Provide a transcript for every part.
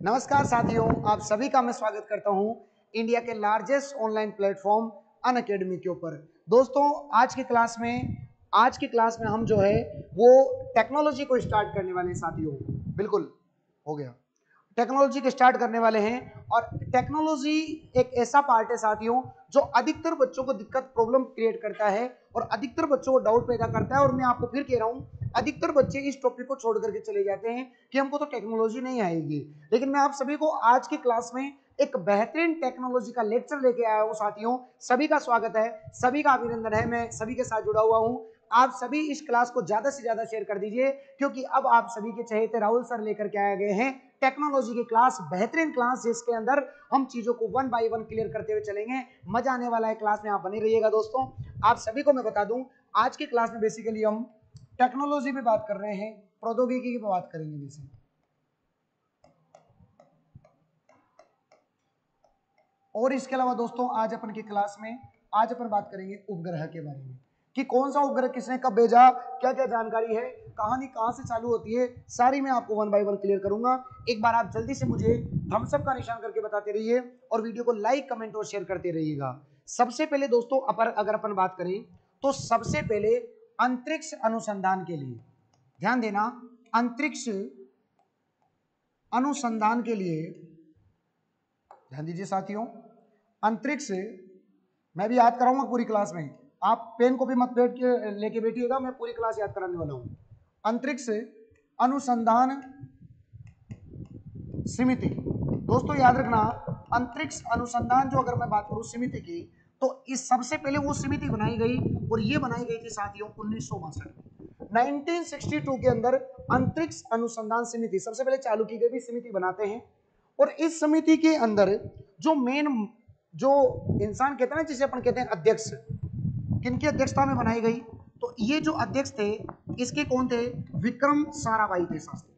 नमस्कार साथियों, आप सभी का मैं स्वागत करता हूं इंडिया के लार्जेस्ट ऑनलाइन प्लेटफॉर्म अनअकैडमी के ऊपर। दोस्तों, आज की क्लास में हम जो है वो टेक्नोलॉजी को स्टार्ट करने वाले हैं साथियों। बिल्कुल हो गया, टेक्नोलॉजी के स्टार्ट करने वाले हैं। और टेक्नोलॉजी एक ऐसा पार्ट है साथियों जो अधिकतर बच्चों को दिक्कत प्रॉब्लम क्रिएट करता है और अधिकतर बच्चों को डाउट पैदा करता है। और मैं आपको फिर कह रहा हूं, अधिकतर बच्चे इस टॉपिक को छोड़ करके चले जाते हैं कि हमको तो टेक्नोलॉजी नहीं आएगी। लेकिन मैं आप सभी को आज की क्लास में एक बेहतरीन टेक्नोलॉजी का लेक्चर लेके आया हूं साथियों। सभी का स्वागत है, सभी का अभिनंदन है, मैं सभी के साथ जुड़ा हुआ हूं। आप सभी इस क्लास को ज्यादा से ज्यादा शेयर कर दीजिए, क्योंकि अब आप सभी के चहेते राहुल सर लेकर के आए गए हैं टेक्नोलॉजी की क्लास, बेहतरीन क्लास जिसके अंदर हम चीजों को वन बाय वन क्लियर करते हुए चलेंगे। मजा आने वाला है क्लास में, आप बने रहिएगा। दोस्तों, आप सभी को मैं बता दूं, आज की क्लास में बेसिकली हम टेक्नोलॉजी पे बात कर रहे हैं, प्रौद्योगिकी पे बात करेंगे जैसे। और इसके अलावा दोस्तों, आज अपन की क्लास में आज अपन बात करेंगे उपग्रह के बारे में कि कौन सा उपग्रह किसने कब भेजा, क्या क्या जानकारी है, कहानी कहां से चालू होती है, सारी मैं आपको वन बाय वन क्लियर करूंगा। एक बार आप जल्दी से मुझे थम्स अप का निशान करके बताते रहिए और वीडियो को लाइक, कमेंट और शेयर करते रहिएगा। सबसे पहले दोस्तों, अगर अपन बात करें तो सबसे पहले अंतरिक्ष अनुसंधान के लिए ध्यान देना। अंतरिक्ष अनुसंधान के लिए ध्यान दीजिए साथियों। अंतरिक्ष मैं भी याद कराऊंगा पूरी क्लास में, आप पेन को भी मत बैठ के लेके बैठिएगा, मैं पूरी क्लास याद कराने वाला हूं। अंतरिक्ष अनुसंधान समिति, दोस्तों याद रखना, अंतरिक्ष अनुसंधान जो अगर मैं बात करूं समिति की, तो इस सबसे पहले वो समिति बनाई गई और ये बनाई गई थी साथियों 1962 के अंदर अंतरिक्ष अनुसंधान समिति सबसे पहले चालू की गई समिति बनाते हैं। और इस समिति के अंदर जो मेन जो इंसान कहते हैं ना, जिसे अपन कहते हैं अध्यक्ष, किनकी अध्यक्षता में बनाई गई, तो ये जो अध्यक्ष थे इसके कौन थे? विक्रम साराभाई थे शास्त्री।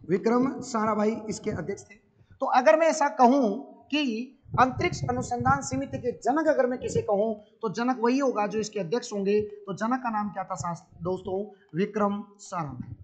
विक्रम साराभाई इसके अध्यक्ष थे। तो अगर मैं ऐसा कहूं कि अंतरिक्ष अनुसंधान समिति के जनक अगर मैं किसे कहूं तो जनक वही होगा जो इसके अध्यक्ष होंगे। तो जनक का नाम क्या था दोस्तों? विक्रम साराभाई।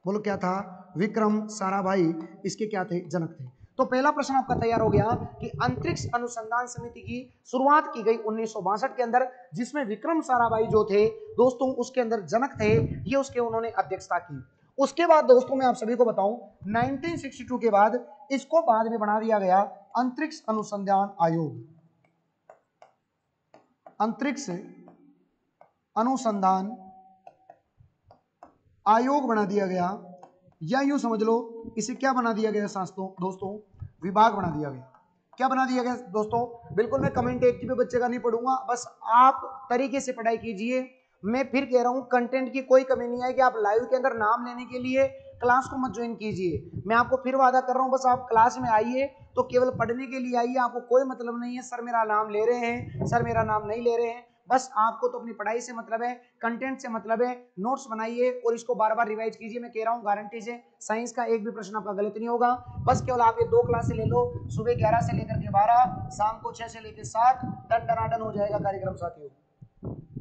बोलो क्या था? विक्रम साराभाई इसके क्या थे? जनक थे। तो पहला प्रश्न आपका तैयार हो गया कि अंतरिक्ष अनुसंधान समिति की शुरुआत की गई 1962 के अंदर, जिसमें विक्रम साराभाई जो थे दोस्तों उसके अंदर जनक थे, ये उसके उन्होंने अध्यक्षता की। उसके बाद दोस्तों मैं आप सभी को बताऊं, 1962 के बाद इसको बाद में बना दिया गया अंतरिक्ष अनुसंधान आयोग। अंतरिक्ष अनुसंधान आयोग बना दिया गया, या यूं समझ लो इसे क्या बना दिया गया दोस्तों? विभाग बना दिया गया। क्या बना दिया गया दोस्तों? बिल्कुल मैं कमेंट एक पे बच्चे का नहीं पढ़ूंगा, बस आप तरीके से पढ़ाई कीजिए। मैं फिर कह रहा हूं, कंटेंट की कोई कमी नहीं है कि आप लाइव के अंदर नाम लेने के लिए क्लास को मत ज्वाइन कीजिए। मैं आपको फिर वादा कर रहा हूं, बस आप क्लास में आइए तो केवल पढ़ने के लिए आइए, आपको कोई मतलब नहीं है सर मेरा नाम ले रहे हैं, सर मेरा नाम नहीं ले रहे हैं। बस आपको तो अपनी पढ़ाई से मतलब है, कंटेंट से मतलब है। नोट्स बनाइए और इसको बार बार रिवाइज कीजिए। मैं कह रहा हूं गारंटी से साइंस का एक भी प्रश्न आपका गलत नहीं होगा। बस केवल आप ये 2 क्लासें ले लो, सुबह 11 से लेकर के 12, शाम को 6 से लेकर 7, टन टनाटन हो जाएगा कार्यक्रम साथियों।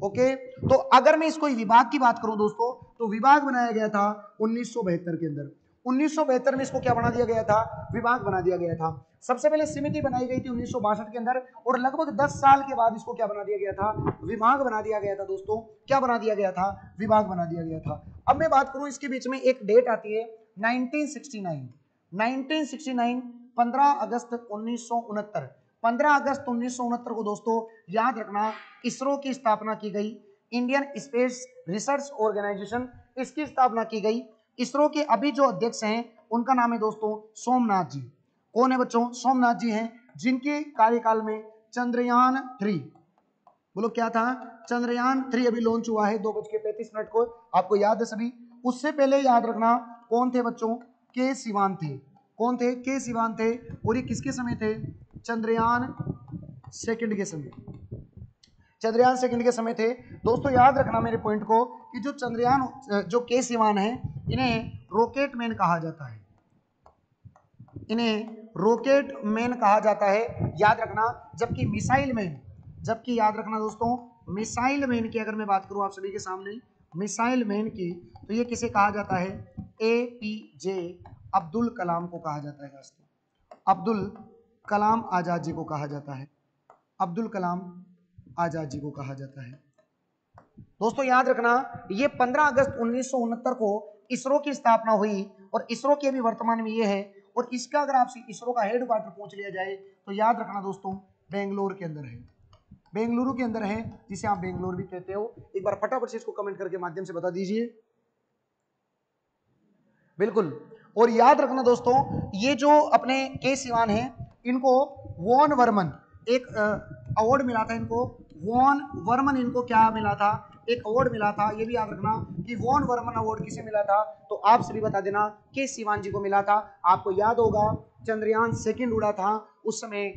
ओके, तो अगर मैं इसको विभाग की बात करूं दोस्तों, तो विभाग बनाया गया था 1972 के अंदर। 1972 में इसको क्या बना दिया गया था? विभाग बना दिया गया था। सबसे पहले समिति बनाई गई थी 1962 के अंदर, और लगभग 10 साल के बाद इसको क्या बना दिया गया था? विभाग बना दिया गया था दोस्तों। क्या बना दिया गया था? विभाग बना दिया गया था। अब मैं बात करूं, इसके बीच में एक डेट आती है 1969, 15 अगस्त 1969। 15 अगस्त 1969 को दोस्तों याद रखना, इसरो की स्थापना की गई। इंडियन स्पेस रिसर्च ऑर्गेनाइजेशन, इसकी स्थापना की गई। इसरो के अभी जो अध्यक्ष हैं उनका नाम है दोस्तों सोमनाथ जी। कौन है बच्चों? सोमनाथ जी हैं, जिनके कार्यकाल में चंद्रयान 3, बोलो क्या था? चंद्रयान 3 अभी लॉन्च हुआ है 2:35 को, आपको याद है सभी। उससे पहले याद रखना कौन थे बच्चों? के सिवान थे। कौन थे? के सिवान थे। और ये किसके समय थे? चंद्रयान सेकंड के समय। चंद्रयान सेकंड के समय थे दोस्तों। याद रखना मेरे पॉइंट को कि जो चंद्रयान जो के सिवान है, इन्हें रॉकेट मैन कहा जाता है। इन्हें रॉकेट मैन कहा जाता है, याद रखना। जबकि मिसाइल मैन, जबकि याद रखना दोस्तों, मिसाइल मैन की अगर मैं बात करूं आप सभी के सामने, मिसाइल मैन की, तो ये किसे कहा जाता है? APJ अब्दुल कलाम को कहा जाता है दोस्तों, अब्दुल कलाम आजाद जी को कहा जाता है, अब्दुल कलाम आजाद जी को कहा जाता है। दोस्तों याद रखना, ये 15 अगस्त 1969 को इसरो की स्थापना हुई और इसरो के भी वर्तमान में ये है, और इसका अगर आपसे इसरो का हेडक्वार्टर पूछ लिया जाए तो याद रखना दोस्तों बेंगलोर के अंदर है, बेंगलुरु के अंदर है, जिसे आप बेंगलोर भी कहते हो। एक बार फटाफट से इसको कमेंट करके माध्यम से बता दीजिए। बिल्कुल, और याद रखना दोस्तों ये जो अपने के सिवान है, इनको वॉन वर्मन एक अवार्ड मिला था, इनको वॉन वर्मन, इनको क्या मिला था, एक अवार्ड मिला था। ये भी याद रखना कि वॉन वर्मन अवार्ड किसे मिला था, तो आप सभी बता देना के सिवान जी को मिला था। आपको याद होगा चंद्रयान 2 उड़ा था, उस समय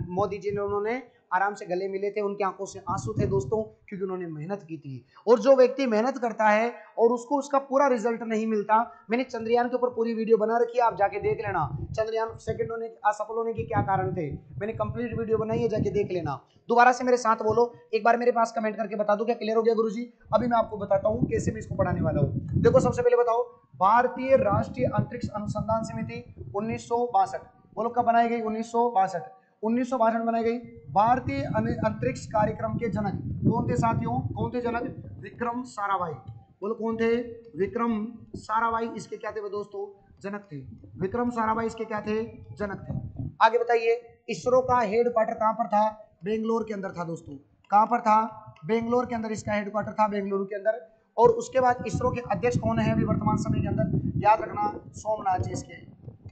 मोदी जी ने, उन्होंने आराम से गले मिले थे, उनकी आंखों से आंसू थे दोस्तों, क्योंकि उन्होंने मेहनत की थी। और जो व्यक्ति मेहनत करता है और उसको उसका पूरा रिजल्ट नहीं मिलता, मैंने चंद्रयान के ऊपर पूरी वीडियो बना रखी है, आप जाके देख लेना, चंद्रयान 2 होने असफल होने के क्या कारण थे, मैंने कंप्लीट वीडियो बनाई है, जाके देख लेना। दोबारा से मेरे साथ बोलो, एक बार मेरे पास कमेंट करके बता दो क्या क्लियर हो गया गुरुजी। अभी मैं आपको बताता हूँ कैसे मैं इसको पढ़ाने वाला हूँ। देखो सबसे पहले बताओ, भारतीय राष्ट्रीय अंतरिक्ष अनुसंधान समिति 1962, बोलो कब बनाई गई, 1962, 1962 में बनाई गई। भारतीय अंतरिक्ष कार्यक्रम के जनक कौन थे साथियों, कौन थे जनक, विक्रम साराभाई, बोलो कौन थे, विक्रम साराभाई इसके क्या थे दोस्तों, जनक थे, विक्रम साराभाई इसके क्या थे, जनक थे। आगे बताइए, इसरो का हेडक्वार्टर कहां पर था, बेंगलोर के अंदर था दोस्तों, कहां पर था, बेंगलोर के अंदर इसका हेडक्वार्टर था, बेंगलुरु के अंदर। और उसके बाद इसरो के अध्यक्ष कौन है अभी वर्तमान समय के अंदर, याद रखना सोमनाथ जी इसके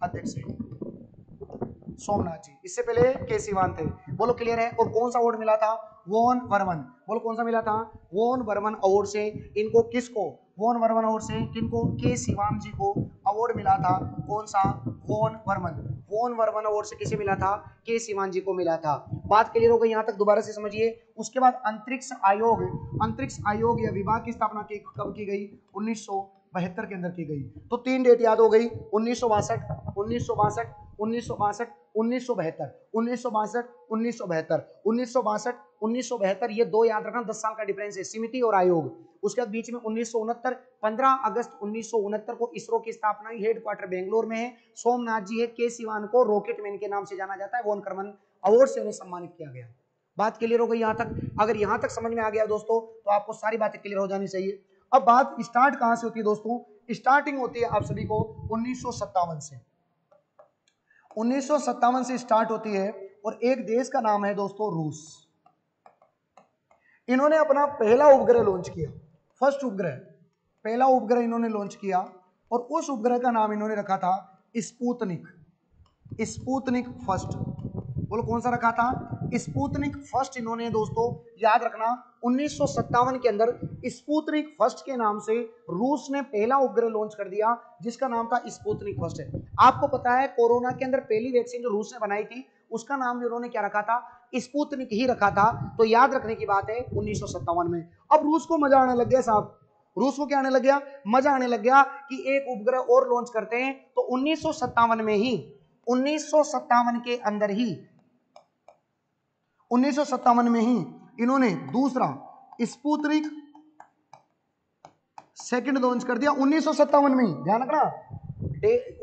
अध्यक्ष है, सोमनाथ जी, इससे पहले के सिवान थे, बोलो क्लियर है। और कौन सा अवार्ड मिला था, वॉन वर्मन, बोलो कौन सा मिला था, वॉन वर्मन अवार्ड से इनको, किसको, वॉन वर्मन अवार्ड से किनको, के सिवान जी को अवार्ड मिला था, कौन सा, von Karman, von Karman award से किसे मिला था, के सिवान जी को मिला था। बात क्लियर हो गई यहां तक, दोबारा से समझिए। उसके बाद अंतरिक्ष आयोग, अंतरिक्ष आयोग या विभाग की स्थापना कब की गई, 1972 के अंदर की गई। तो 3 डेट याद हो गई, 1962, 1962, 1962, 1972, 1962, 1972, 1962, 1972, ये दो याद रखना, 10 साल का डिफरेंस है, समिति और आयोग। उसके बाद बीच में 1969, 15 अगस्त 1969 को इसरो की स्थापना, हेडक्वार्टर बेंगलोर में है, सोमनाथ जी है, के सिवान को रॉकेटमैन के नाम से जाना जाता है, वॉन कर्मन अवार्ड से उन्हें सम्मानित किया गया। बात क्लियर हो गई यहां तक, अगर यहां तक समझ में आ गया दोस्तों तो आपको सारी बातें क्लियर हो जानी चाहिए। अब बात स्टार्ट कहां से होती है दोस्तों, स्टार्टिंग होती है आप सभी को 1957 से, 1957 से स्टार्ट होती है, और एक देश का नाम है दोस्तों रूस। इन्होंने अपना पहला उपग्रह लॉन्च किया, फर्स्ट उपग्रह, पहला उपग्रह इन्होंने लॉन्च किया, और उस उपग्रह का नाम इन्होंने रखा था स्पुतनिक, स्पुतनिक फर्स्ट, बोलो कौन सा रखा था, स्पुतनिक फर्स्ट। इन्होंने दोस्तों याद रखना 1957 के अंदर स्पुतनिक फर्स्ट के नाम से रूस ने पहला उपग्रह लॉन्च कर दिया, जिसका नाम था स्पुतनिक फर्स्ट है। आपको पता है कोरोना के अंदर पहली वैक्सीन जो रूस ने बनाई थी, उसका नाम भी उन्होंने क्या रखा था, स्पुतनिक ही रखा था। तो याद रखने की बात है 1957 में। अब रूस को मजा आने लग गया साहब, रूस को क्या आने लग गया, मजा आने लग गया कि एक उपग्रह और लॉन्च करते हैं। तो 1957 में ही, 1957 के अंदर ही, 1957 में ही इन्होंने दूसरा स्पुतनिक सेकंड लॉन्च कर दिया, 1957 में ही, ध्यान रखना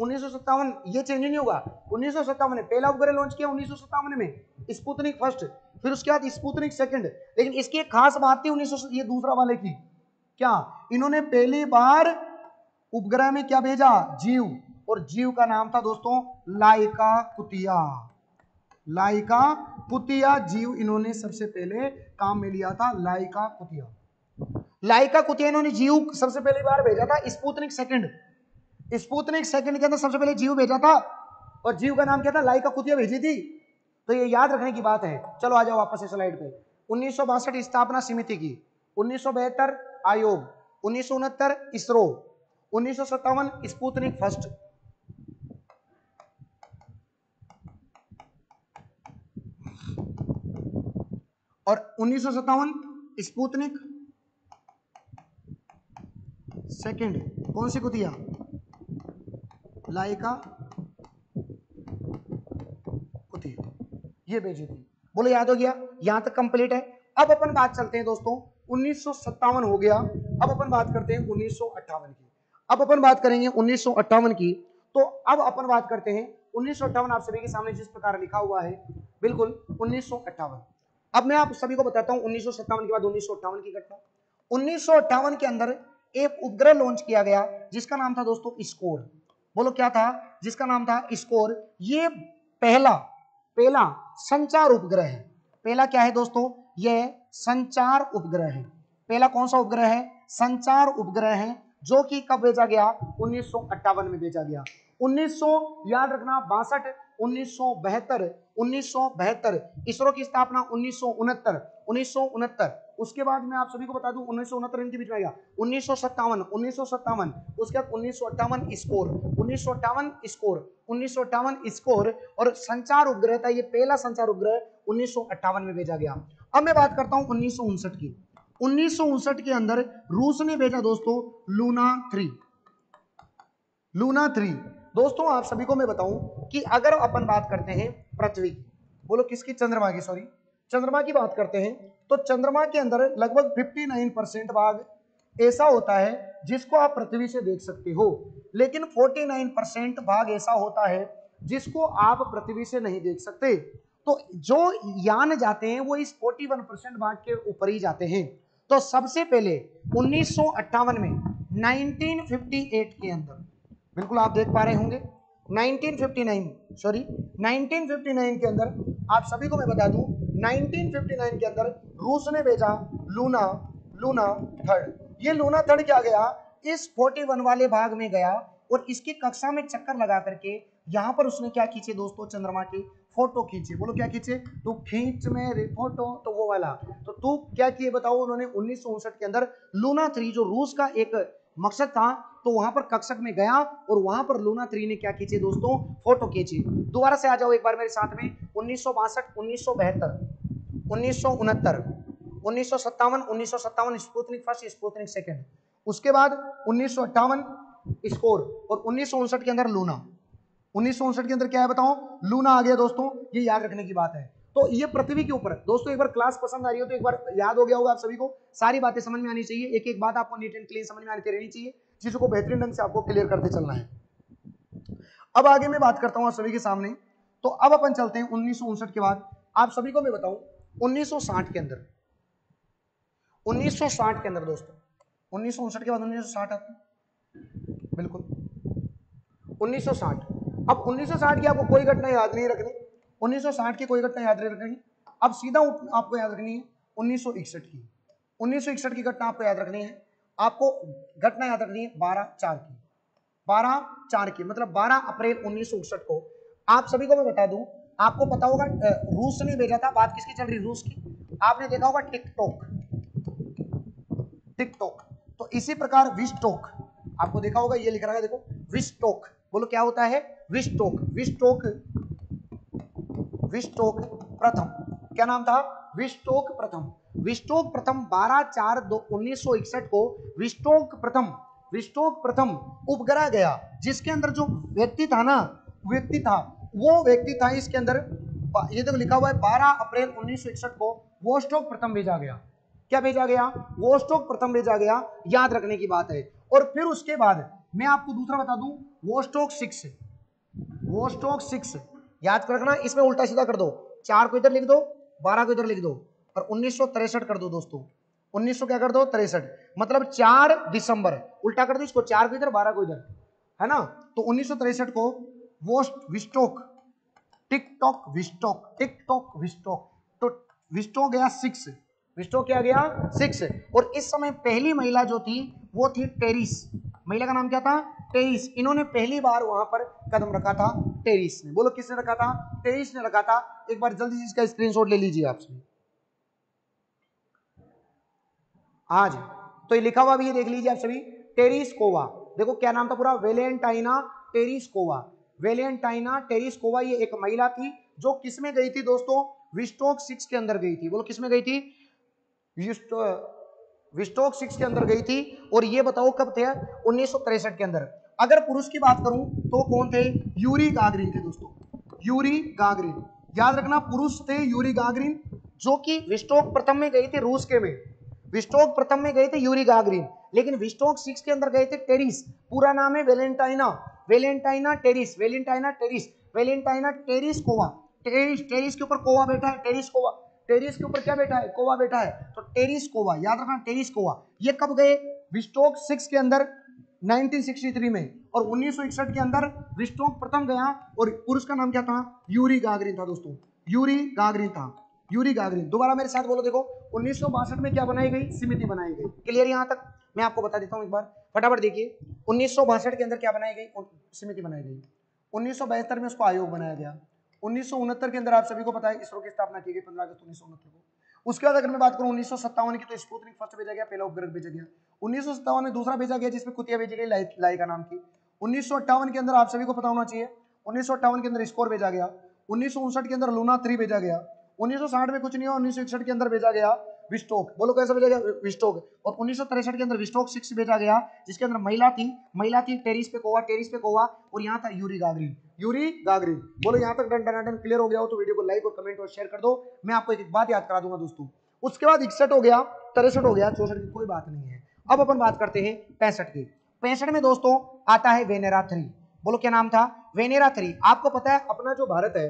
1957, ये चेंज नहीं होगा, 1957 में पहला उपग्रह लॉन्च किया, 1957 में स्पुतनिक फर्स्ट, फिर उसके बाद स्पुतनिक सेकंड। लेकिन इसकी एक खास बात थी 1900 ये दूसरा वाले की, क्या, इन्होंने पहली बार उपग्रह में क्या भेजा, जीव, और जीव का नाम था दोस्तों लाइका कुतिया, लाइका कुतिया जीव इन्होंने सबसे पहले काम में लिया था, लाइका कुतिया, लाइका कुतिया इन्होंने जीव सबसे पहली बार भेजा था। स्पुतनिक सेकंड, स्पुतनिक सेकंड के अंदर सबसे पहले जीव भेजा था, और जीव का नाम क्या था, लाइका कुतिया भेजी थी। तो ये याद रखने की बात है। चलो आ जाओ वापस इस स्लाइड पे। 1962 स्थापना समिति की, 1972 आयोग, 1969 इसरो, 1957 स्पुतनिक फर्स्ट, और 1957 स्पुतनिक सेकंड, कौन सी कुतिया, लाइका कुतिया, ये भेजी थी। बोलो याद हो गया, यहां तक कंप्लीट है। अब अपन बात चलते हैं दोस्तों 1957 हो गया, अब अपन बात करते हैं 1958 की। अब अपन बात करेंगे 1958 की। तो अब अपन बात करते हैं 1958, आप सभी के सामने जिस प्रकार लिखा हुआ है, बिल्कुल 1958। अब मैं आप सभी को बताता हूं 1957 के बाद 1958 की घटना। 1958 के अंदर एक उपग्रह लॉन्च किया गया जिसका नाम था दोस्तों स्कोर। बोलो क्या था? जिसका नाम था स्कोर। ये पहला संचार उपग्रह है। पहला क्या है दोस्तों? यह संचार उपग्रह है। पहला कौन सा उपग्रह है? संचार उपग्रह है, जो कि कब भेजा गया? 1958 में भेजा गया। 1900 याद रखना 62, 1972, 1972, इसरो की स्थापना 1969। उसके बाद मैं आप सभी को बता दूं 1969 इनके बीच में गया 1957, उसके बाद 1958 स्कोर, 1958 स्कोर और संचार उपग्रह था। ये पहला संचार उपग्रह 1958 में भेजा गया। अब मैं बात करता हूं 1959 की। 1959 के अंदर रूस ने भेजा दोस्तों लूना 3। दोस्तों आप सभी को मैं बताऊं कि अगर अपन बात करते हैं पृथ्वी, बोलो किसकी? चंद्रमा की, सॉरी चंद्रमा की बात करते हैं, तो चंद्रमा के अंदर लगभग 59% भाग ऐसा होता है जिसको आप पृथ्वी से देख सकते हो, लेकिन 49% भाग ऐसा होता है जिसको आप पृथ्वी से नहीं देख सकते। तो जो यान जाते हैं वो इस 41% भाग के ऊपर ही जाते हैं। तो सबसे पहले 1958 में 1958 के अंदर, बिल्कुल आप देख पा रहे होंगे 1959 के अंदर, आप सभी को मैं बता दूं 1959 के अंदर रूस ने भेजा लूना थर्ड। ये लूना थर्ड क्या गया? इस 41 वाले भाग में गया और इसकी कक्षा में चक्कर लगा करके यहां पर उसने क्या खींचे दोस्तों? चंद्रमा की फोटो खींचे। बोलो क्या खींचे? तू खींच मेरे फोटो, तो वो वाला। तो तू क्या किए बताओ? उन्होंने 1959 के अंदर लूना 3 जो रूस का एक मकसद था, तो वहां पर कक्षक में गया और वहां पर लूना 3 ने क्या खींचे दोस्तों? फोटो खींची। दोबारा से आ जाओ एक बार मेरे साथ में। 1962, 1972, 1969, 1957 स्पुतनिक फर्स्ट, स्पुतनिक सेकंड, उसके बाद 1958 स्कोर और 1959 के अंदर लूना। 1959 के अंदर क्या है बताओ? लूना आ गया दोस्तों। ये याद रखने की बात है। तो ये पृथ्वी के ऊपर दोस्तों, एक बार क्लास पसंद आ रही हो तो एक बार याद हो गया होगा आप सभी को, सारी बातें समझ में आनी चाहिए, एक एक बात आपको नीट एंड क्लीन समझ में आनी रहनी चाहिए, चीजों को बेहतरीन ढंग से आपको क्लियर करते चलना है। अब आगे मैं बात करता हूं आप सभी के सामने। तो अब अपन चलते हैं 1959 के बाद। आप सभी को मैं बताऊं 1960 के अंदर, 1960 के अंदर दोस्तों, 1959 के बाद 1960 आता है, बिल्कुल 1960। अब 1960 की आपको कोई घटना याद नहीं रखनी, 1960 की कोई घटना याद नहीं रखनी। अब सीधा आपको याद रखनी है 1961 की। 1961 की घटना आपको याद रखनी है। आपको घटना याद रखनी है 12/4 की। 12/4 की मतलब 12 अप्रैल 1961 को। आप सभी को मैं बता दूं, आपको पता होगा रूस ने भेजा था। बात किसकी चल रही? रूस की। आपने देखा होगा टिकटॉक, तो इसी प्रकार विस्टोक, आपको देखा होगा ये लिख रहा है देखो विस्टोक। बोलो क्या होता है? विस्टोक प्रथम। क्या नाम था? विस्टोक प्रथम। 12/4/1961 को विस्टोक प्रथम उपग्रह गया, जिसके अंदर जो व्यक्ति था इसके अंदर, ये देखो लिखा हुआ है 12 अप्रैल 1961 को वोस्टोक प्रथम भेजा गया। क्या भेजा गया? वोस्टोक प्रथम भेजा गया, याद रखने की बात है। और फिर उसके बाद मैं आपको दूसरा बता दूं, वोस्टोक 6 याद रखना। इसमें उल्टा सीधा कर दो, 4 को इधर लिख दो, 12 को इधर लिख दो और 1963 कर दो दोस्तों। 1900 क्या कर दो? 63, मतलब 4 दिसंबर, उल्टा कर दो इसको, 4 को इधर 12 को इधर, है ना। तो 1963 को विस्टोक तो विस्टोक गया 6, विस्टोक क्या गया? 6। और इस समय पहली महिला जो थी वो थी टेरिस। महिला का नाम क्या था? टेरिस। इन्होंने पहली बार वहां पर कदम रखा था, टेरिस ने। बोलो किसने रखा था? टेरिस ने रखा था। एक बार जल्दी से इसका स्क्रीनशॉट ले लीजिए आप सभी आज। तो ये लिखा हुआ भी ये देख लीजिए आप सभी, टेरिस्कोवा। देखो क्या नाम था पूरा? वेलेंटाइना टेरिस्कोवा। ये एक महिला थी जो किसमें गई थी दोस्तों? विस्टोक 6 के अंदर गई थी। बोलो किसमें गई थी? विस्टोक 6 के अंदर गई थी। और ये बताओ कब थे? 1963 के अंदर। अगर पुरुष की बात करूं तो कौन थे? यूरी गागरिन थे दोस्तों, यूरी गागरिन। याद रखना पुरुष थे यूरी गागरिन, जो कि विस्टोक प्रथम में गई थी रूस के में। विस्टोक प्रथम में गए थे यूरी गागरिन, लेकिन विस्टोक 6 के अंदर गए थे टेरिस, पूरा नाम है Valentina, Valentina terrace, Valentina terrace, Valentina terrace कोवा, टेरिस, टेरिस के ऊपर कोवा बैठा है, टेरिस कोवा, टेरिस के ऊपर क्या बैठा है, कोवा बैठा है, तो टेरिस कोवा, याद रखना टेरिस कोवा। ये कब गए, विस्टोक 6 के अंदर 1963 में, और 1961 के अंदर विस्टोक प्रथम गया, और पुरुष का नाम क्या था, यूरी गागरिन था दोस्तों, यूरी गागरिन था, यूरी गागरिन। दोबारा मेरे साथ बोलो, देखो 1962 में क्या बनाई गई, समिति बनाई गई। क्लियर यहां तक, मैं आपको बता देता हूं एक बार फटाफट देखिए, 1962 के अंदर क्या बनाई गई, समिति बनाई गई। 1972 में उसको आयोग बनाया गया। 1969 के अंदर आप सभी को पता है इसरो की स्थापना की गई 15 अगस्त 1969 को। उसके बाद अगर मैं बात करूं 1957 की, तो स्पुतनिक फर्स्ट भेजा गया, पहला उपग्रह भेजा गया। 1957 में दूसरा भेजा गया जिसमें कुतिया भेजी गई, लाइका नाम की। 1958 के अंदर आप सभी को पता होना चाहिए, 1958 के अंदर स्कोर भेजा गया। 1959 के अंदर लूना 3 भेजा गया। 1960 में कुछ नहीं हुआ, 1961 के अंदर भेजा गया विस्टोक, बोलो कैसा भेजा गया, विस्टोक। और 1963 के अंदर विस्टोक 6 भेजा गया, जिसके अंदर महिला थी, टेरिस पे कोवा, टेरिस पे कोवा, और यहाँ था यूरी गागरिन, यूरी गागरिन। बोलो यहाँ तक डन डन डन क्लियर हो गया हो तो वीडियो को लाइक और कमेंट और शेयर कर दो। मैं आपको एक बात याद करा दूंगा दोस्तों, उसके बाद 61 हो गया, 63 हो गया, 64 की कोई बात नहीं है। अब अपन बात करते हैं 65 की। 65 में दोस्तों आता है वेनेरा 3, बोलो क्या नाम था, वेनेरा 3। आपको पता है अपना जो भारत है,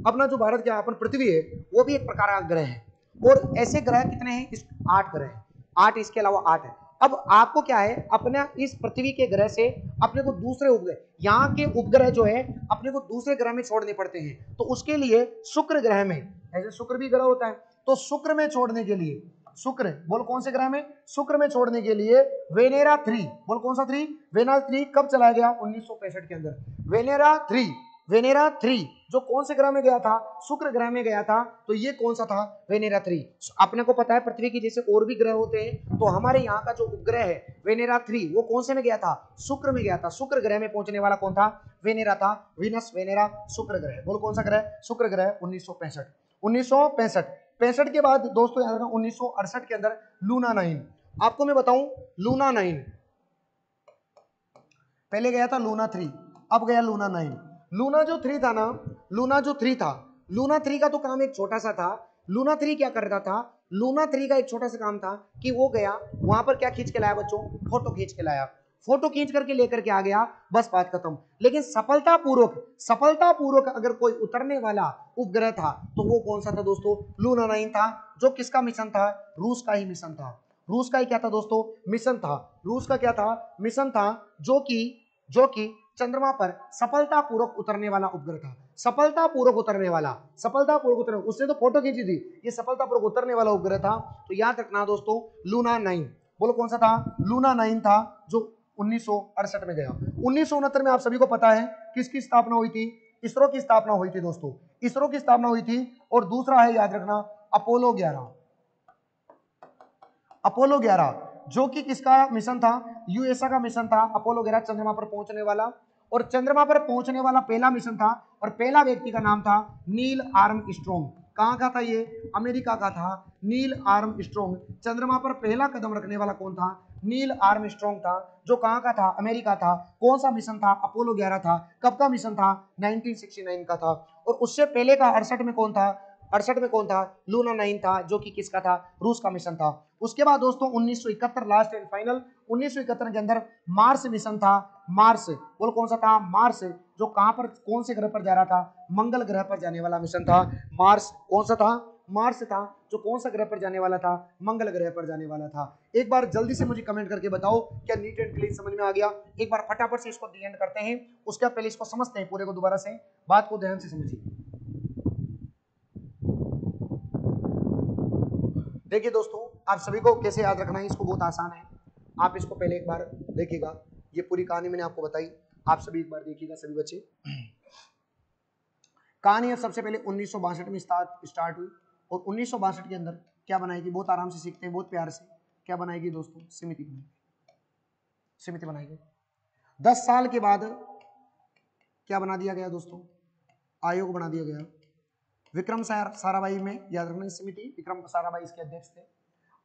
अपना जो भारत क्या अपन पृथ्वी है, वो भी एक प्रकार का ग्रह है, और ऐसे ग्रह कितने हैं, 8 ग्रह हैं, 8, इसके अलावा 8 है। अब आपको क्या है, अपना इस पृथ्वी के ग्रह से अपने को दूसरे उपग्रह, यहाँ के उपग्रह जो है अपने को दूसरे ग्रह में छोड़ने पड़ते हैं, तो उसके लिए शुक्र ग्रह में, ऐसे शुक्र भी ग्रह होता है, तो शुक्र में छोड़ने के लिए, शुक्र बोल कौन से ग्रह में, शुक्र में छोड़ने के लिए वेनेरा 3, बोल कौन सा 3, वेनेरा 3 कब चलाया गया, 1965 के अंदर। वेनेरा 3, वेनेरा 3 जो कौन से ग्रह में गया था, शुक्र ग्रह में गया था, तो ये कौन सा था, वेनेरा 3। अपने को पता है पृथ्वी की जैसे और भी ग्रह होते हैं, तो हमारे यहाँ का जो उपग्रह है वेनेरा 3 वो कौन से में गया था, शुक्र में गया था। शुक्र ग्रह में पहुंचने वाला कौन था, वेनेरा था, वीनस वेनेरा शुक्र ग्रह, बोल कौन सा ग्रह, शुक्र ग्रह। 1965, 1965 के बाद दोस्तों याद रखना 1968 के अंदर लूना 9। आपको मैं बताऊं लूना 9, पहले गया था लूना 3, अब गया लूना 9। लूना जो 3 था ना, लूना जो 3 था, लूना 3 का तो काम एक छोटा सा था। लूना 3 क्या कर रहा था, लूना 3 का एक छोटा सा काम था कि वो गया वहां पर क्या खींच के लाया बच्चों, फोटो खींच के लाया, फोटो खींच करके लेकर के आ गया, बस बात खत्म। लेकिन सफलतापूर्वक अगर कोई उतरने वाला उपग्रह था तो वो कौन सा था दोस्तों, लूना 9 था, जो किसका मिशन था, रूस का ही मिशन था। रूस का ही क्या था दोस्तों, मिशन था। रूस का क्या था, मिशन था, जो कि चंद्रमा पर सफलतापूर्वक उतरने वाला उपग्रह था। सफलतापूर्वक उतरने वाला, उसने तो फोटो खींची थी, ये सफलतापूर्वक उतरने वाला उपग्रह था। तो याद रखना दोस्तों लूना 9, बोलो कौन सा था, लूना 9 था, जो 1968 में गया। 1969 में आप सभी को पता है किसकी स्थापना हुई थी, इसरो की स्थापना हुई थी दोस्तों, इसरो की स्थापना हुई थी। और दूसरा है याद रखना अपोलो 11, अपोलो 11 जो कि किसका मिशन था, यूएसए का मिशन था। अपोलो 11 चंद्रमा पर पहुंचने वाला, और चंद्रमा पर पहुंचने वाला पहला मिशन था, और पहला व्यक्ति का नाम था नील आर्मस्ट्रॉन्ग। कहां का था ये, अमेरिका का था, नील आर्मस्ट्रॉन्ग। चंद्रमा पर पहला कदम रखने वाला कौन था, नील आर्मस्ट्रॉन्ग था, जो कहां का था, अमेरिका था। कौन सा मिशन था, अपोलो 11 था। कब का मिशन था, 1969 का था। और उससे पहले का 68 में कौन था, 68 में कौन था, लूना 9 था, जो कि किसका था, रूस का मिशन था। उसके बाद दोस्तों 1971 लास्ट एंड फाइनल, 1971 के अंदर मार्स मिशन था। मार्स बोल कौन सा था, मार्स, जो कहां पर कौन से ग्रह पर जा रहा था, मंगल ग्रह पर जाने वाला मिशन था। मार्स कौन सा था, मार्स था, जो कौन सा ग्रह पर जाने वाला था, मंगल ग्रह पर जाने वाला था। एक बार जल्दी से मुझे कमेंट करके बताओ क्या नीट एंड क्लीन समझ में आ गया। एक बार फटाफट से इसको दी एंड करते हैं, उसके पहले इसको समझते हैं पूरे को दोबारा से, बात को ध्यान से समझिए। देखिए दोस्तों आप सभी को कैसे याद रखना है, इसको बहुत आसान है। आप इसको पहले एक बार देखिएगा, ये पूरी कहानी मैंने आपको बताई, आप सभी एक बार देखिएगा सभी बच्चे। कहानी सबसे पहले 1962 में स्टार्ट हुई, और 1962 के अंदर क्या बनाएगी, बहुत आराम से सीखते हैं, बहुत प्यार से। क्या बनाएगी दोस्तों, समिति बनाएगी, समिति बनाएगी। 10 साल के बाद क्या बना दिया गया दोस्तों, आयोग बना दिया गया। विक्रम साराभाई में याद रखना समिति, विक्रम साराभाई इसके अध्यक्ष थे।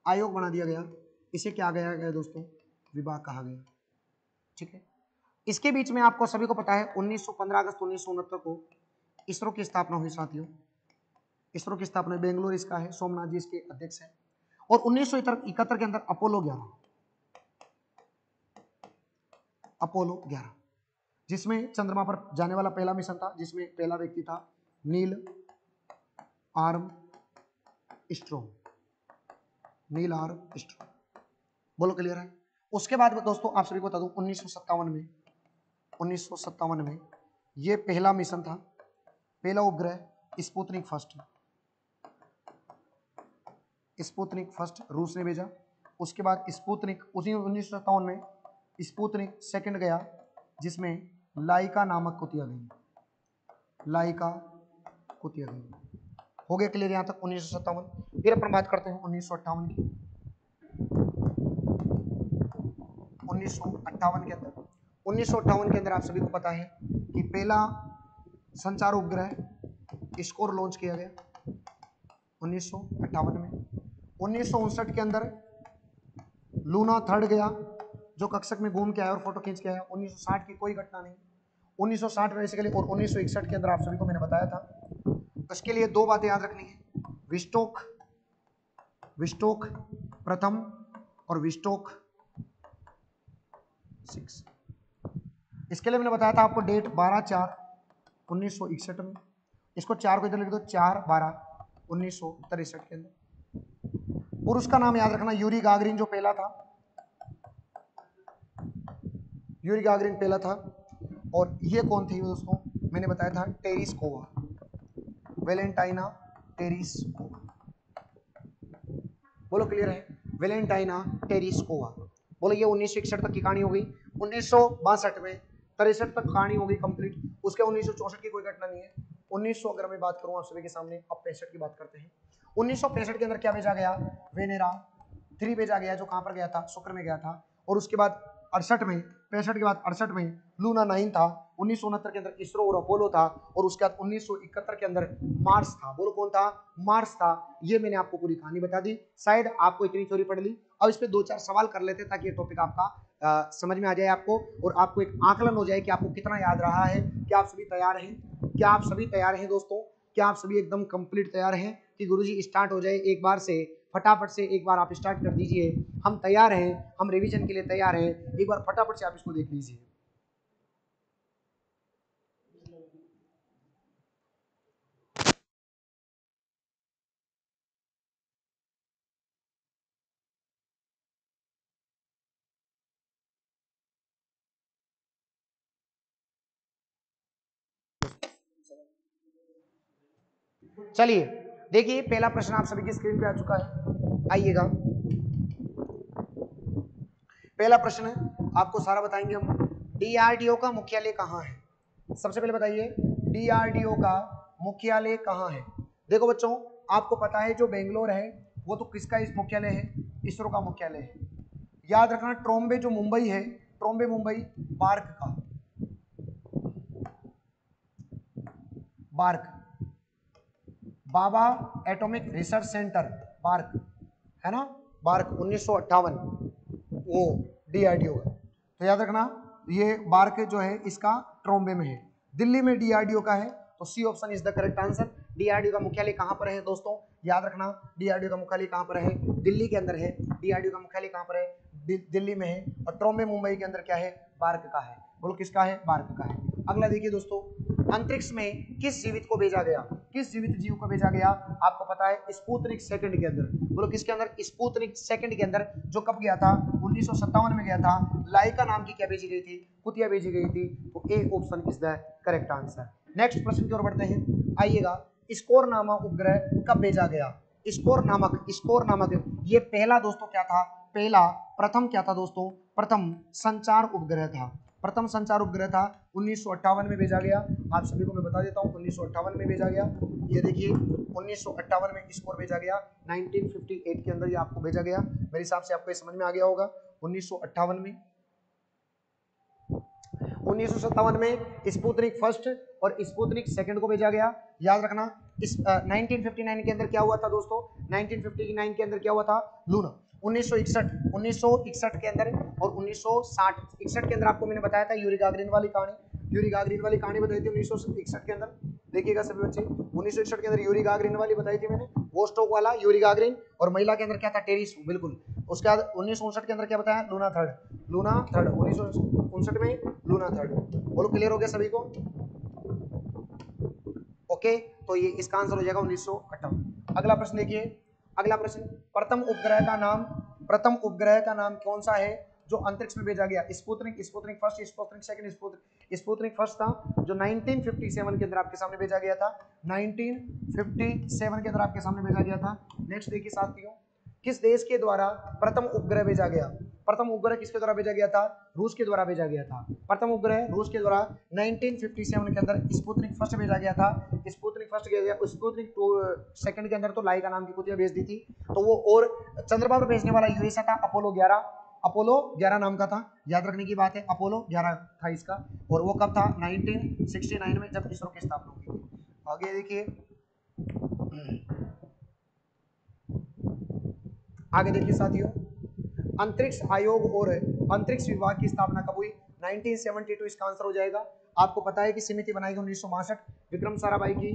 आयोग बना दिया गया, इसे क्या गया दोस्तों, विभाग कहा गया। ठीक है, इसके बीच में आपको सभी को पता है 15 अगस्त 1969 को इसरो की स्थापना हुई साथियों। इसरो की स्थापना बेंगलोर इसका है, सोमनाथ जी इसके अध्यक्ष हैं। और 1971 के अंदर अपोलो 11, अपोलो 11, जिसमें चंद्रमा पर जाने वाला पहला मिशन था, जिसमें पहला व्यक्ति था नील आर्मस्ट्रॉन्ग। नील आर्मस्ट्रॉन्ग, बोलो क्लियर है। उसके बाद दोस्तों आप सभी को बता दूं 1957 में ये पहला मिशन था, पहला उपग्रह स्पुतनिक फर्स्ट रूस ने भेजा। उसके बाद स्पुतनिक उसी 1957 में स्पुतनिक सेकंड गया, जिसमें लाइका नामक कुतिया गई। हो गया क्लियर यहां तक 1957। फिर अपन बात करते हैं 1958 की। 1958 के अंदर आप सभी को पता है कि पहला संचार उपग्रह स्कोर लॉन्च किया गया 1958 में। 1959 के अंदर लूना थर्ड गया, जो कक्षक में घूम के आया और फोटो खींच के आया। 1960 की कोई घटना नहीं। 1960 बेसिकली और 1961 के अंदर आप सभी को मैंने बताया था। उसके लिए दो बातें याद रखनी है, विस्टोक प्रथम और विस्टोक 6। इसके लिए मैंने बताया था आपको डेट 12/4/1961 में। इसको 4 को इधर लिख दो, 4/12/1963 के अंदर। पुरुष का नाम याद रखना, यूरी गागरिन जो पहला था, यूरी गागरिन पहला था। और ये कौन थी दोस्तों, मैंने बताया था टेरिस्कोवा, वेलेंटाइना टेरिस्कोवा। बोलो क्लियर है, वेलेंटाइना टेरिस्कोवा। बोलो ये 1961 तक की कहानी हो गई। 1962 में 63 तक कहानी हो गई कंप्लीट। उसके 1964 की कोई घटना नहीं है। 1900 अगर मैं बात करूं आप सभी के सामने, अब 65 की बात करते हैं। 1965 के अंदर क्या भेजा गया, वेनेरा 3 भेजा गया, जो कहां पर गया था, शुक्र में गया था। और उसके बाद 65 के बाद 68 में लूना 9 था। 1969 के अंदर इसरो और अपोलो था। और उसके बाद 1971 के अंदर मार्स था। बोलो कौन था, मार्स था। ये मैंने आपको पूरी कहानी बता दी, शायद आपको इतनी थ्योरी पढ़ ली। अब इस पे 2-4 सवाल कर लेते ताकि ये टॉपिक आपका समझ में आ जाए आपको, और आपको एक आकलन हो जाए कि आपको कितना याद रहा है। क्या आप सभी तैयार हैं? क्या आप सभी तैयार हैं दोस्तों? क्या आप सभी एकदम कंप्लीट तैयार हैं कि गुरुजी स्टार्ट हो जाए एक बार से, फटाफट से एक बार आप स्टार्ट कर दीजिए। हम तैयार हैं, हम रिवीजन के लिए तैयार हैं। एक बार फटाफट से आप इसको देख लीजिए। चलिए देखिए, पहला प्रश्न आप सभी की स्क्रीन पे आ चुका है, आइएगा। पहला प्रश्न है, आपको सारा बताएंगे हम। डीआरडीओ का मुख्यालय कहाँ है? सबसे पहले बताइए, डीआरडीओ का मुख्यालय कहाँ है? देखो बच्चों, आपको पता है जो बेंगलोर है वो तो किसका इस मुख्यालय है, इसरो का मुख्यालय है। याद रखना, ट्रोम्बे जो मुंबई है, ट्रोम्बे मुंबई बार्क का, बार्क बाबा एटॉमिक रिसर्च सेंटर, बार्क है ना, बार्क 1958 वो डीआरडीओ है। तो याद रखना ये बार्क जो है इसका ट्रोम्बे में है। दिल्ली में डीआरडीओ का है, तो C option is the correct answer. DRDO का मुख्यालय कहां पर है दोस्तों? याद रखना, डीआरडीओ का मुख्यालय कहां पर है? दिल्ली के अंदर है। डीआरडीओ का मुख्यालय कहां पर है? दिल्ली में है। और ट्रोम्बे मुंबई के अंदर क्या है? बार्क का है। बोलो किसका है? बार्क का है। अगला देखिए दोस्तों, अंतरिक्ष में किस जीवित को भेजा गया? किस जीवित जीव को भेजा गया? आपको पता है स्पुतनिक सेकंड के अंदर। बोलो किसके अंदर? स्पुतनिक सेकंड के अंदर, जो कब गया था? 1957 में गया था। लाइका नाम की क्या भेजी गई थी? कुतिया भेजी गई थी। तो A option is the correct answer. Next प्रश्न की ओर बढ़ते हैं, आइएगा। स्कोर नामक उपग्रह कब भेजा गया? स्कोर नामक ये पहला दोस्तों क्या था? प्रथम क्या था दोस्तों? प्रथम संचार उपग्रह था। प्रथम संचार उपग्रह था, 1958 में भेजा गया। आप सभी को मैं बता देता हूं, 1958 में भेजा गया। ये देखिए 1958 में स्कोर भेजा गया। 1958 के अंदर ये आपको भेजा गया। मेरे हिसाब से आपको ये समझ में आ गया होगा। 1958 में 1957 में स्पुतनिक फर्स्ट और स्पुतनिक सेकंड को भेजा गया। याद रखना, इस 1959 के अंदर क्या हुआ था दोस्तों? 1959 के अंदर क्या हुआ था? लूना। 1961 के अंदर और 1961 के अंदर आपको मैंने बताया था यूरी गागरिन वाली कहानी बताई थी 1961 के अंदर। देखिएगा सभी बच्चे, 1961 के अंदर यूरी गागरिन वाली बताई थी मैंने, वोस्टोक वाला यूरी गागरिन। और महिला के अंदर क्या था? टेरिस, बिल्कुल। उसके बाद 1959 के अंदर क्या बताया, लूना थर्ड 1959 में लूना थर्ड। बोलो क्लियर हो गया सभी को? ओके, तो ये इसका आंसर हो जाएगा 1958। अगला प्रश्न देखिए, अगला प्रश्न, प्रथम उपग्रह का नाम कौन सा है जो अंतरिक्ष में भेजा गया? Sputnik first, Sputnik second, Sputnik first था जो 1957 के अंदर आपके सामने भेजा गया था, 1957 के अंदर आपके सामने भेजा गया था। नेक्स्ट देखिए साथियों, किस देश के द्वारा प्रथम उपग्रह भेजा गया? प्रथम उपग्रह किसके द्वारा भेजा गया था? रूस के द्वारा भेजा गया था। प्रथम उपग्रह रूस के द्वारा 1957 के अंदर स्पुतनिक फर्स्ट भेजा गया था। स्पुतनिक फर्स्ट गया, स्पुतनिक सेकंड के अंदर तो लाइका नाम की कुतिया भेज दी थी, तो वो, और चंद्रमा पर भेजने वाला यूएसए था अपोलो 11 नाम का था, याद रखने की बात है, अपोलो 11 था इसका, और वो कब था? 1969 में, जब इसरो की स्थापना हुई थी। आगे देखिए, आगे देखिए साथियों, अंतरिक्ष आयोग और अंतरिक्ष विभाग की स्थापना कब हुई? 1972 इसका आंसर हो जाएगा। आपको पता है कि समिति बनाई गई 1962, विक्रम साराभाई की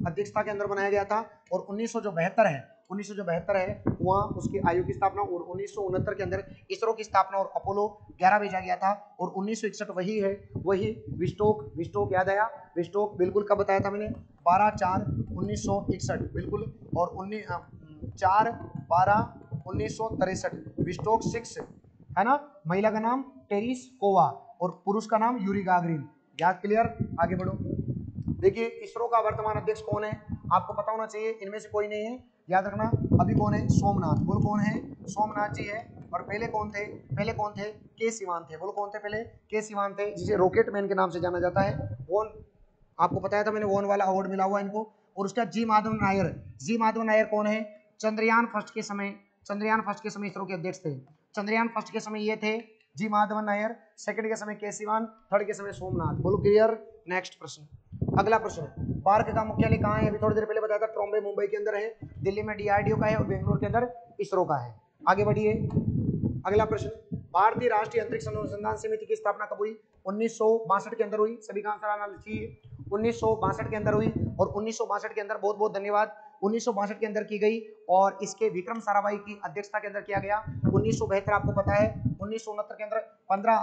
अध्यक्षता के अंदर बनाया गया था, और 1972 है वहाँ उसके आयोग की स्थापना, और 1969 के अंदर इसरो की स्थापना और अपोलो 11 भेजा गया था, और 1961 वही है, वही विस्टोक याद आया, विस्टोक बिल्कुल, कब बताया था मैंने? 12/4/1961 बिल्कुल, और 4/12/1963 विस्टोक 6 है ना। महिला का नाम टेरिस्कोवा और पुरुष का नाम यूरी गागरिन। याद क्लियर? आगे बढ़ो। देखिए इसरो का वर्तमान अध्यक्ष कौन है, आपको पता होना चाहिए, इनमें से कोई नहीं है, याद रखना। अभी कौन है? सोमनाथ। बोलो कौन है? सोमनाथ जी है। और पहले कौन थे? के सिवान थे। बोलो कौन थे पहले? के सिवान थे, जिसे रॉकेट मैन के नाम से जाना जाता है। वोन, आपको बताया था मैंने, वोन वाला अवार्ड मिला हुआ इनको। और उसका जी माधवन नायर कौन है? चंद्रयान फर्स्ट के समय इसरो के अध्यक्ष थे। चंद्रयान फर्स्ट के समय ये थे जी माधवन नायर, सेकंड के समय के सिवान, थर्ड के समय सोमनाथ। बोलो क्लियर? नेक्स्ट प्रश्न, अगला प्रश्न, बार्क का मुख्यालय कहाँ है? अभी थोड़ी देर पहले बताया था, ट्रॉम्बे मुंबई के अंदर है, दिल्ली में डीआरडीओ का है, और बेंगलोर के अंदर इसरो का है। आगे बढ़िए, अगला प्रश्न, भारतीय राष्ट्रीय अंतरिक्ष अनुसंधान समिति की स्थापना कब हुई? 1962 के अंदर हुई। सभी का आंसर आना चाहिए। 1962 के अंदर हुई, और 1962 के अंदर, बहुत बहुत धन्यवाद, 1962 के अंदर की गई, और इसके विक्रम साराभाई की अध्यक्षता के अंदर किया गया। 1972 आपको पता है, 1969 के अंदर 15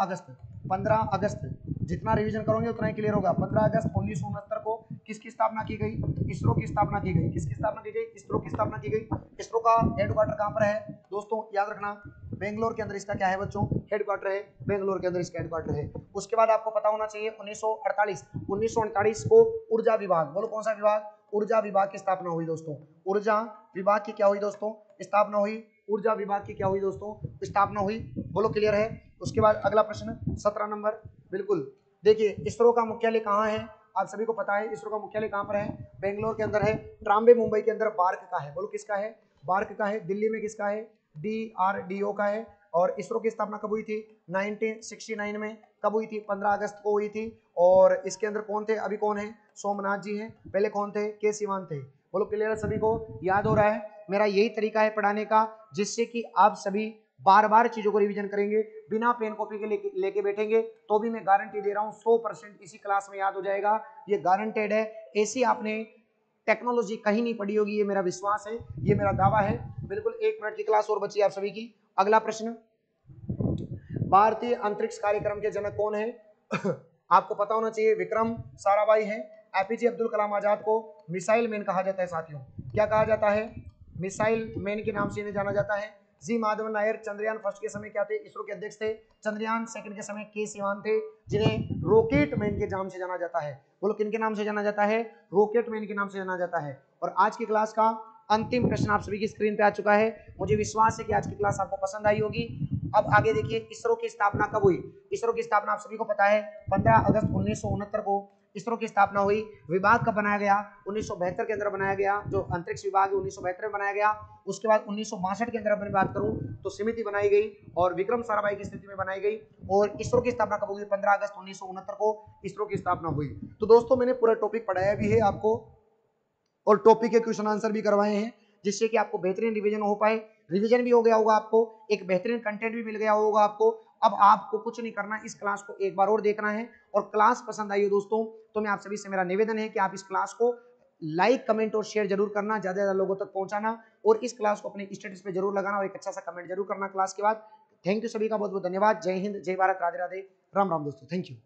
अगस्त, जितना रिवीजन करोगे उतना ही क्लियर होगा। 15 अगस्त 1969 को किसकी स्थापना की गई? इसरो की स्थापना की गई। किसकी स्थापना की गई? इसरो की स्थापना की गई। इसरो का हेडक्वार्टर कहाँ पर है दोस्तों? याद रखना, बेंगलोर के अंदर इसका क्या है बच्चों? हेडक्वार्टर है, बेंगलोर के अंदर इसका हेडक्वार्टर है। उसके बाद आपको पता होना चाहिए 1948 को ऊर्जा विभाग, बोलो कौन सा विभाग? ऊर्जा विभाग की स्थापना हुई दोस्तों। ऊर्जा विभाग की क्या हुई दोस्तों? स्थापना हुई। ऊर्जा विभाग की क्या हुई दोस्तों? स्थापना हुई। बोलो क्लियर है? उसके बाद अगला प्रश्न 17 नंबर, बिल्कुल। देखिए इसरो का मुख्यालय कहाँ है? आप सभी को पता है इसरो का मुख्यालय कहाँ पर है? बेंगलोर के अंदर है। ट्राम्बे मुंबई के अंदर बार्क का है। बोलो किसका है? बार्क का है। दिल्ली में किसका है? DRDO का है। और इसरो की स्थापना कब हुई थी? 1969 में। कब हुई थी? 15 अगस्त को हुई थी। और इसके अंदर कौन थे? अभी कौन है? सोमनाथ जी हैं। पहले कौन थे? के सिवान थे। बोलो क्लियर है? सभी को याद हो रहा है? मेरा यही तरीका है पढ़ाने का, जिससे कि आप सभी बार बार चीजों को रिवीजन करेंगे, बिना पेन कॉपी के लेके बैठेंगे तो भी मैं गारंटी दे रहा हूं 100% इसी क्लास में याद हो जाएगा। ये गारंटेड है। ऐसी आपने टेक्नोलॉजी कहीं नहीं पढ़ी होगी, ये मेरा विश्वास है, ये मेरा दावा है। बिल्कुल 1 मिनट की क्लास और बची आप सभी की। अगला प्रश्न, भारतीय अंतरिक्ष कार्यक्रम के जनक कौन है? आपको पता होना चाहिए, विक्रम साराभाई हैं। एपीजे अब्दुल कलाम आजाद को मिसाइल मैन कहा जाता है साथियों। क्या कहा जाता है? मिसाइल मैन के नाम से इन्हें जाना जाता है। जी माधवन नायर चंद्रयान फर्स्ट के समय क्या थे? इसरो के अध्यक्ष थे। चंद्रयान सेकंड के समय के सिवान थे, जिन्हें रॉकेट मैन के नाम से जाना जाता है। बोलो किन के नाम से जाना जाता है? रॉकेट मैन के नाम से जाना जाता है। और आज की क्लास का अंतिम प्रश्न आप सभी की स्क्रीन पे आ चुका है। मुझे विश्वास है कि आज की क्लास आपको पसंद आई होगी। अब आगे देखिए, इसरो की स्थापना कब हुई? इसरो की स्थापना आप सभी को पता है 15 अगस्त 1969 को इसरो की स्थापना हुई। विभाग कब बनाया गया? 1972 के अंदर बनाया गया। जो अंतरिक्ष विभाग है 1972 में बनाया गया। उसके बाद 1962 के अंदर अपनी बात करूं तो समिति बनाई गई और विक्रम साराभाई की स्थिति में बनाई गई। और इसरो की स्थापना कब हुई? 15 अगस्त 1969 को इसरो की स्थापना हुई। तो दोस्तों मैंने पूरा टॉपिक पढ़ाया भी है आपको, और टॉपिक के क्वेश्चन आंसर भी करवाए हैं, जिससे कि आपको बेहतरीन रिवीजन हो पाए। रिवीजन भी हो गया होगा, आपको एक बेहतरीन कंटेंट भी मिल गया होगा आपको। अब आपको कुछ नहीं करना, इस क्लास को एक बार और देखना है। और क्लास पसंद आई हो दोस्तों, तो मैं आप सभी से मेरा निवेदन है कि आप इस क्लास को लाइक कमेंट और शेयर जरूर करना, ज्यादा से ज्यादा लोगों तक पहुंचाना, और इस क्लास को अपने स्टेटस पे जरूर लगाना और एक अच्छा सा कमेंट जरूर करना क्लास के बाद। थैंक यू सभी का बहुत बहुत धन्यवाद। जय हिंद, जय भारत, राधे राधे, राम राम दोस्तों, थैंक यू।